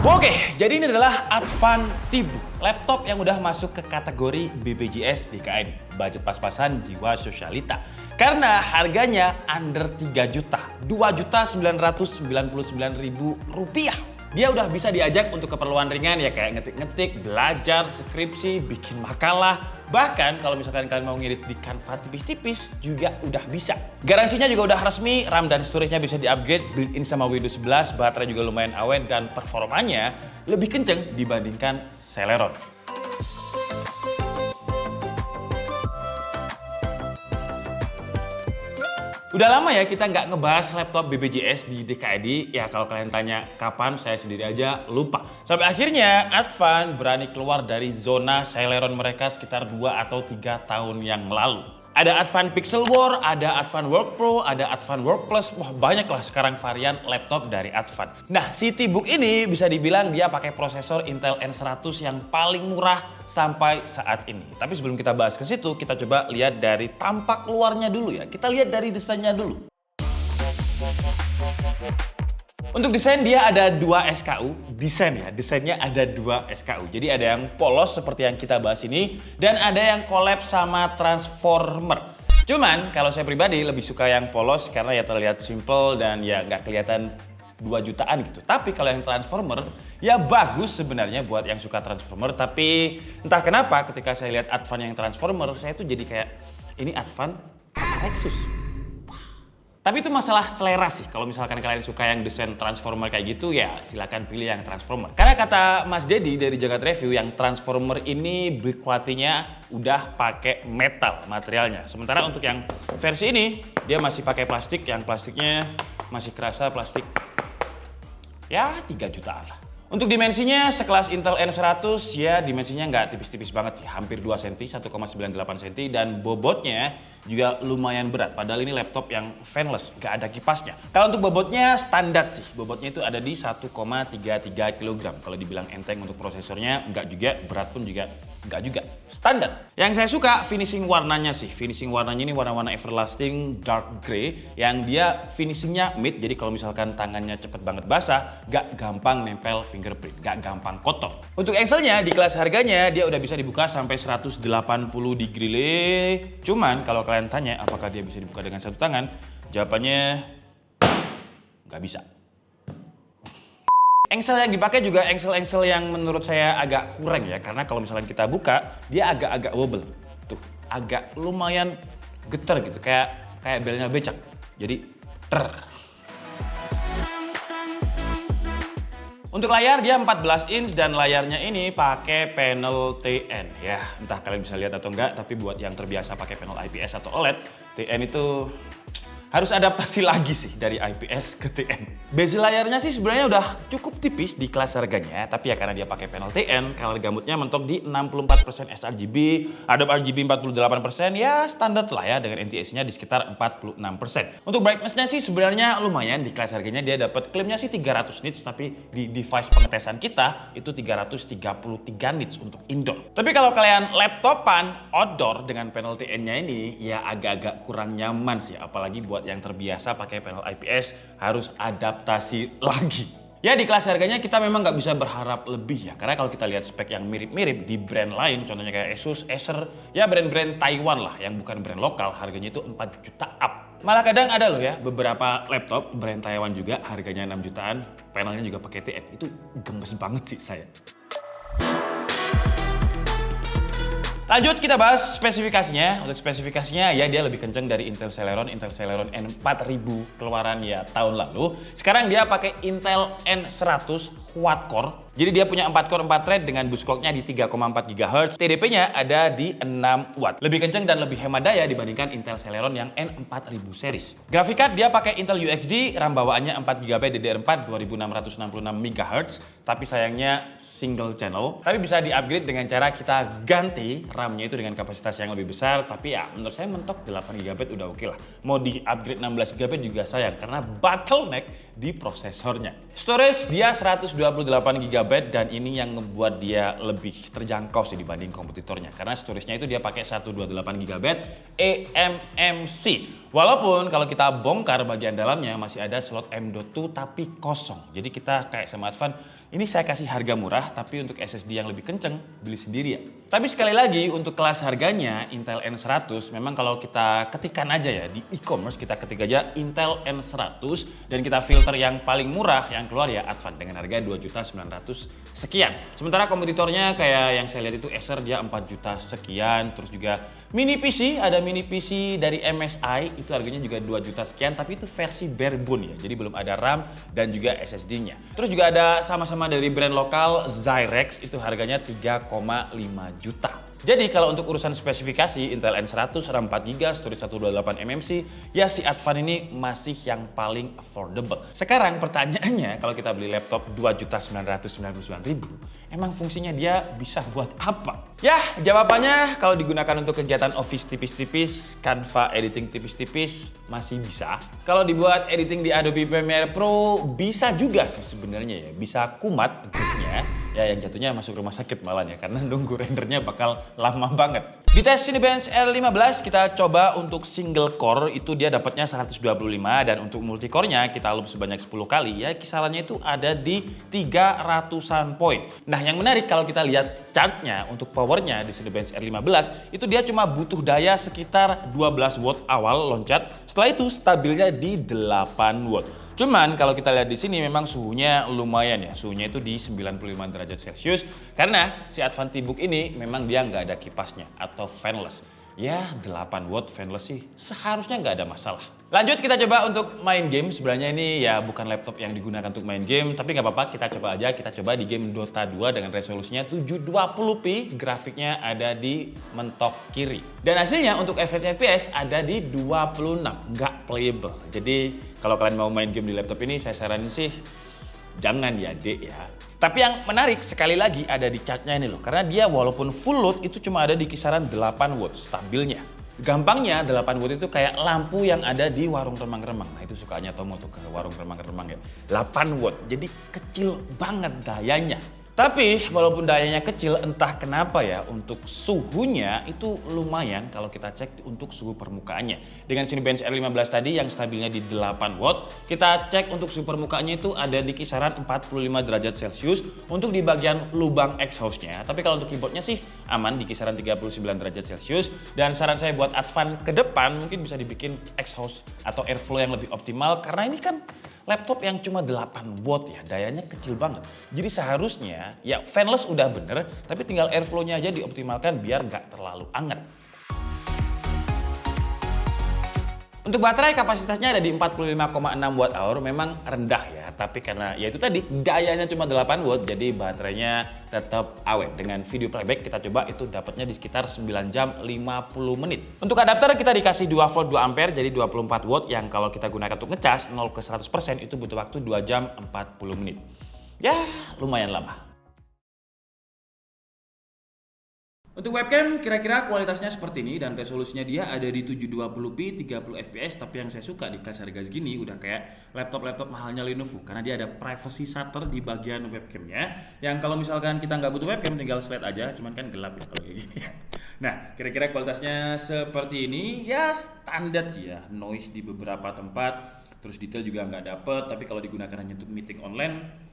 Oke, jadi ini adalah Advan T-Book, laptop yang udah masuk ke kategori BPJS DKI, budget pas-pasan jiwa sosialita. Karena harganya under 3 juta, Rp2.999.000. Dia udah bisa diajak untuk keperluan ringan ya kayak ngetik-ngetik, belajar, skripsi, bikin makalah. Bahkan kalau misalkan kalian mau ngedit di Canva tipis-tipis juga udah bisa. Garansinya juga udah resmi, RAM dan storage-nya bisa di-upgrade, built-in sama Windows 11, baterai juga lumayan awet dan performanya lebih kenceng dibandingkan Celeron. Udah lama ya kita nggak ngebahas laptop BPJS di DKID. Ya kalau kalian tanya kapan, saya sendiri aja lupa. Sampai akhirnya Advan berani keluar dari zona Celeron mereka sekitar 2 atau 3 tahun yang lalu. Ada Advan Pixel War, ada Advan Work Pro, ada Advan Work Plus. Wah banyak lah sekarang varian laptop dari Advan. Nah si T-Book ini bisa dibilang dia pakai prosesor Intel N100 yang paling murah sampai saat ini. Tapi sebelum kita bahas ke situ, kita coba lihat dari tampak luarnya dulu ya. Kita lihat dari desainnya dulu. Untuk desain dia ada 2 SKU, desainnya ada 2 SKU. Jadi ada yang polos seperti yang kita bahas ini, dan ada yang collab sama Transformer. Cuman kalau saya pribadi lebih suka yang polos karena ya terlihat simple dan ya nggak kelihatan 2 jutaan gitu. Tapi kalau yang Transformer ya bagus sebenarnya buat yang suka Transformer. Tapi entah kenapa ketika saya lihat Advan yang Transformer, saya tuh jadi kayak ini Advan Lexus. Tapi itu masalah selera sih. Kalau misalkan kalian suka yang desain Transformer kayak gitu, ya silakan pilih yang Transformer. Karena kata Mas Dedi dari Jagat Review, yang Transformer ini build quality-nya udah pakai metal materialnya. Sementara untuk yang versi ini, dia masih pakai plastik, yang plastiknya masih kerasa plastik ya 3 jutaan lah. Untuk dimensinya sekelas Intel N100 ya dimensinya nggak tipis-tipis banget sih, hampir 2 cm, 1,98 cm, dan bobotnya juga lumayan berat. Padahal ini laptop yang fanless, nggak ada kipasnya. Kalau untuk bobotnya standar sih, bobotnya itu ada di 1,33 kg. Kalau dibilang enteng untuk prosesornya nggak juga, berat pun juga nggak juga, standar. Yang saya suka finishing warnanya sih, finishing warnanya ini warna-warna everlasting dark grey yang dia finishingnya mid, jadi kalau misalkan tangannya cepet banget basah, nggak gampang nempel fingerprint, nggak gampang kotor. Untuk Excel-nya di kelas harganya dia udah bisa dibuka sampai 180 degree. Cuman kalau kalian tanya apakah dia bisa dibuka dengan satu tangan, jawabannya nggak bisa. Engsel yang dipakai juga engsel-engsel yang menurut saya agak kurang ya, karena kalau misalnya kita buka dia agak-agak wobble, tuh agak lumayan getar gitu, kayak belnya becak, jadi ter. Untuk layar dia 14 inch dan layarnya ini pakai panel TN ya, entah kalian bisa lihat atau enggak, tapi buat yang terbiasa pakai panel IPS atau OLED, TN itu harus adaptasi lagi sih dari IPS ke TN. Bezel layarnya sih sebenarnya udah cukup tipis di kelas harganya, tapi ya karena dia pakai panel TN, color gamutnya mentok di 64% sRGB, Adobe RGB 48%, ya standar lah ya dengan NTSC-nya di sekitar 46%. Untuk brightness-nya sih sebenarnya lumayan, di kelas harganya dia dapat klaimnya sih 300 nits, tapi di device pengetesan kita itu 333 nits untuk indoor. Tapi kalau kalian laptopan outdoor dengan panel TN-nya ini ya agak-agak kurang nyaman sih, apalagi buat yang terbiasa pakai panel IPS harus adaptasi lagi. Ya di kelas harganya kita memang nggak bisa berharap lebih ya, karena kalau kita lihat spek yang mirip-mirip di brand lain, contohnya kayak Asus, Acer, ya brand-brand Taiwan lah yang bukan brand lokal, harganya itu 4 juta up. Malah kadang ada loh ya beberapa laptop brand Taiwan juga harganya 6 jutaan, panelnya juga pakai TN, itu gemes banget sih saya. Lanjut kita bahas spesifikasinya. Untuk spesifikasinya ya dia lebih kenceng dari Intel Celeron N4000 keluaran ya tahun lalu. Sekarang dia pakai Intel N100 quad-core. Jadi dia punya 4 core 4 thread dengan bus clock-nya di 3,4 GHz. TDP-nya ada di 6 Watt. Lebih kenceng dan lebih hemat daya dibandingkan Intel Celeron yang N4000 series. Graphic card dia pakai Intel UHD, RAM bawaannya 4GB DDR4 2666 MHz. Tapi sayangnya single channel. Tapi bisa di-upgrade dengan cara kita ganti RAM-nya itu dengan kapasitas yang lebih besar. Tapi ya menurut saya mentok 8GB udah oke lah. Mau di-upgrade 16GB juga sayang karena bottleneck di prosesornya. Storage dia 128GB dan ini yang membuat dia lebih terjangkau sih dibanding kompetitornya. Karena storage-nya itu dia pakai 128GB eMMC. Walaupun kalau kita bongkar bagian dalamnya masih ada slot M.2 tapi kosong. Jadi kita kayak sama Advan ini saya kasih harga murah, tapi untuk SSD yang lebih kenceng, beli sendiri ya. Tapi sekali lagi, untuk kelas harganya Intel N100, memang kalau kita ketikkan aja ya, di e-commerce kita ketik aja Intel N100, dan kita filter yang paling murah, yang keluar ya Advan dengan harga 2.900 sekian. Sementara kompetitornya kayak yang saya lihat itu Acer, dia 4 juta sekian, terus juga mini PC, ada mini PC dari MSI, itu harganya juga 2 juta sekian, tapi itu versi barebone ya, jadi belum ada RAM dan juga SSD-nya. Terus juga ada sama-sama dari brand lokal Zyrex, itu harganya 3,5 juta. Jadi kalau untuk urusan spesifikasi Intel N100, RAM 4GB, storage 128 MMC, ya si Advan ini masih yang paling affordable. Sekarang pertanyaannya, kalau kita beli laptop 2.999.000, emang fungsinya dia bisa buat apa? Ya, jawabannya kalau digunakan untuk kegiatan office tipis-tipis, Canva editing tipis-tipis, masih bisa. Kalau dibuat editing di Adobe Premiere Pro, bisa juga sih sebenarnya ya. Bisa kumat grupnya. Ya yang jatuhnya masuk rumah sakit malah ya, karena nunggu rendernya bakal lama banget. Di tes Cinebench R15 kita coba untuk single core itu dia dapatnya 125, dan untuk multicore-nya kita loop sebanyak 10 kali ya, kisarannya itu ada di 300-an poin. Nah yang menarik kalau kita lihat chartnya untuk powernya di Cinebench R15 itu dia cuma butuh daya sekitar 12 watt awal loncat, setelah itu stabilnya di 8 watt. Cuman kalau kita lihat di sini memang suhunya lumayan ya, suhunya itu di 95 derajat Celcius karena si Advan T-Book ini memang dia nggak ada kipasnya atau fanless. Ya 8 watt fanless sih seharusnya nggak ada masalah. Lanjut kita coba untuk main game. Sebenarnya ini ya bukan laptop yang digunakan untuk main game, tapi nggak apa-apa, kita coba aja. Kita coba di game Dota 2 dengan resolusinya 720p, grafiknya ada di mentok kiri. Dan hasilnya untuk FPS ada di 26, nggak playable. Jadi kalau kalian mau main game di laptop ini, saya saranin sih jangan ya dek ya. Tapi yang menarik sekali lagi ada di chartnya ini loh, karena dia walaupun full load itu cuma ada di kisaran 8 watt stabilnya. Gampangnya 8 watt itu kayak lampu yang ada di warung remang-remang. Nah itu sukanya Tomo tuh ke warung remang-remang ya. 8 watt, jadi kecil banget dayanya. Tapi walaupun dayanya kecil, entah kenapa ya untuk suhunya itu lumayan kalau kita cek untuk suhu permukaannya. Dengan Cinebench R15 tadi yang stabilnya di 8 watt, kita cek untuk suhu permukaannya itu ada di kisaran 45 derajat Celcius untuk di bagian lubang exhaust-nya. Tapi kalau untuk keyboardnya sih aman di kisaran 39 derajat Celcius. Dan saran saya buat Advan ke depan mungkin bisa dibikin exhaust atau airflow yang lebih optimal karena ini kan laptop yang cuma 8 watt ya, dayanya kecil banget. Jadi seharusnya ya fanless udah bener, tapi tinggal airflow-nya aja dioptimalkan biar nggak terlalu anget. Untuk baterai kapasitasnya ada di 45,6 watt hour, memang rendah ya. Tapi karena ya itu tadi dayanya cuma 8 watt, jadi baterainya tetap awet. Dengan video playback kita coba itu dapatnya di sekitar 9 jam 50 menit. Untuk adapter kita dikasih 2 volt 2 ampere jadi 24 watt yang kalau kita gunakan untuk ngecas 0 ke 100% itu butuh waktu 2 jam 40 menit. Ya lumayan lama. Untuk webcam kira-kira kualitasnya seperti ini dan resolusinya dia ada di 720p 30 fps, tapi yang saya suka di kelas harga segini udah kayak laptop-laptop mahalnya Lenovo karena dia ada privacy shutter di bagian webcamnya yang kalau misalkan kita nggak butuh webcam tinggal slide aja, cuman kan gelap ya kalau kayak gini ya. Nah kira-kira kualitasnya seperti ini ya standar sih ya, noise di beberapa tempat, terus detail juga nggak dapet, tapi kalau digunakan hanya untuk meeting online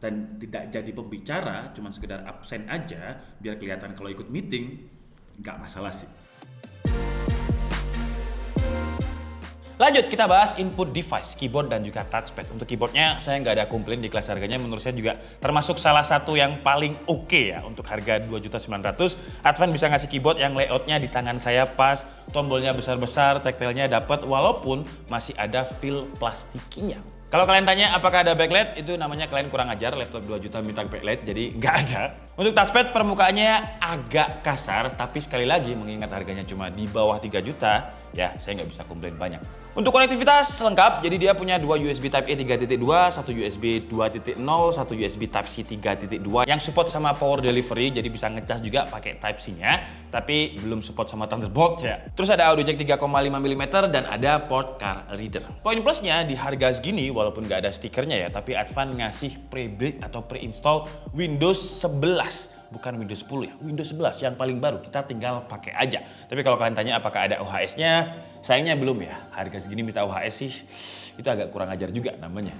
dan tidak jadi pembicara, cuma sekedar absen aja biar kelihatan kalau ikut meeting, nggak masalah sih. Lanjut kita bahas input device, keyboard dan juga touchpad. Untuk keyboardnya saya nggak ada komplain di kelas harganya, menurut saya juga termasuk salah satu yang paling oke ya. Untuk harga 2.900.000, Advan bisa ngasih keyboard yang layoutnya di tangan saya pas, tombolnya besar-besar, tactile-nya dapat, walaupun masih ada feel plastiknya. Kalau kalian tanya apakah ada backlight, itu namanya kalian kurang ajar, laptop 2 juta minta backlight, jadi nggak ada. Untuk touchpad permukaannya agak kasar, tapi sekali lagi mengingat harganya cuma di bawah 3 juta, ya saya nggak bisa komplain banyak. Untuk konektivitas lengkap, jadi dia punya 2 USB Type-A 3.2, 1 USB 2.0, 1 USB Type-C 3.2 yang support sama power delivery, jadi bisa ngecas juga pakai Type-C-nya, tapi belum support sama Thunderbolt ya. Terus ada audio jack 3,5 mm dan ada port card reader. Poin plusnya di harga segini, walaupun nggak ada stikernya ya, tapi Advan ngasih pre-build atau pre-install Windows 11. Bukan Windows 10 ya, Windows 11 yang paling baru, kita tinggal pakai aja. Tapi kalau kalian tanya apakah ada OHS-nya, sayangnya belum ya. Harga segini minta OHS sih, itu agak kurang ajar juga namanya.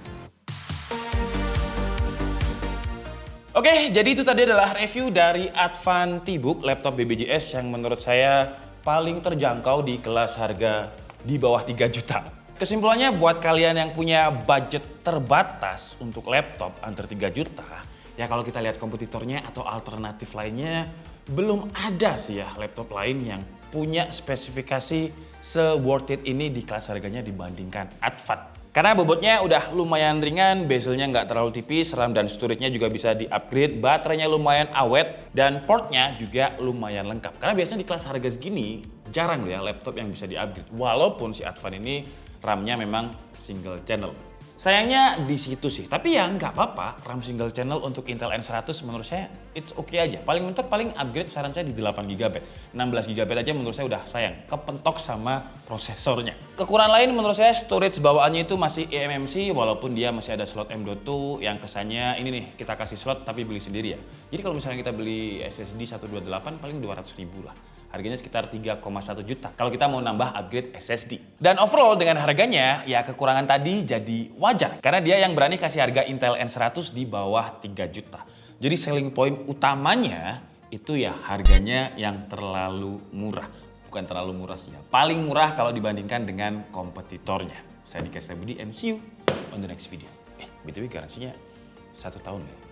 Oke, jadi itu tadi adalah review dari Advan T-Book laptop BBJS yang menurut saya paling terjangkau di kelas harga di bawah 3 juta. Kesimpulannya buat kalian yang punya budget terbatas untuk laptop under 3 juta, ya kalau kita lihat kompetitornya atau alternatif lainnya, belum ada sih ya laptop lain yang punya spesifikasi se-worth it ini di kelas harganya dibandingkan Advan. Karena bobotnya udah lumayan ringan, bezelnya nggak terlalu tipis, RAM dan storage-nya juga bisa di-upgrade, baterainya lumayan awet, dan portnya juga lumayan lengkap. Karena biasanya di kelas harga segini, jarang ya laptop yang bisa di-upgrade. Walaupun si Advan ini RAM-nya memang single channel. Sayangnya di situ sih, tapi ya nggak apa-apa, RAM single channel untuk Intel N100 menurut saya it's okay aja. Paling mentok paling upgrade saran saya di 8GB. 16GB aja menurut saya udah sayang, kepentok sama prosesornya. Kekurangan lain menurut saya storage bawaannya itu masih eMMC walaupun dia masih ada slot M.2 yang kesannya ini nih kita kasih slot tapi beli sendiri ya. Jadi kalau misalnya kita beli SSD 128 paling 200.000 lah. Harganya sekitar 3,1 juta kalau kita mau nambah upgrade SSD. Dan overall dengan harganya, ya kekurangan tadi jadi wajar. Karena dia yang berani kasih harga Intel N100 di bawah 3 juta. Jadi selling point utamanya itu ya harganya yang terlalu murah. Bukan terlalu murah sih ya. Paling murah kalau dibandingkan dengan kompetitornya. Saya Dika Budi and see you on the next video. BTW garansinya 1 tahun ya.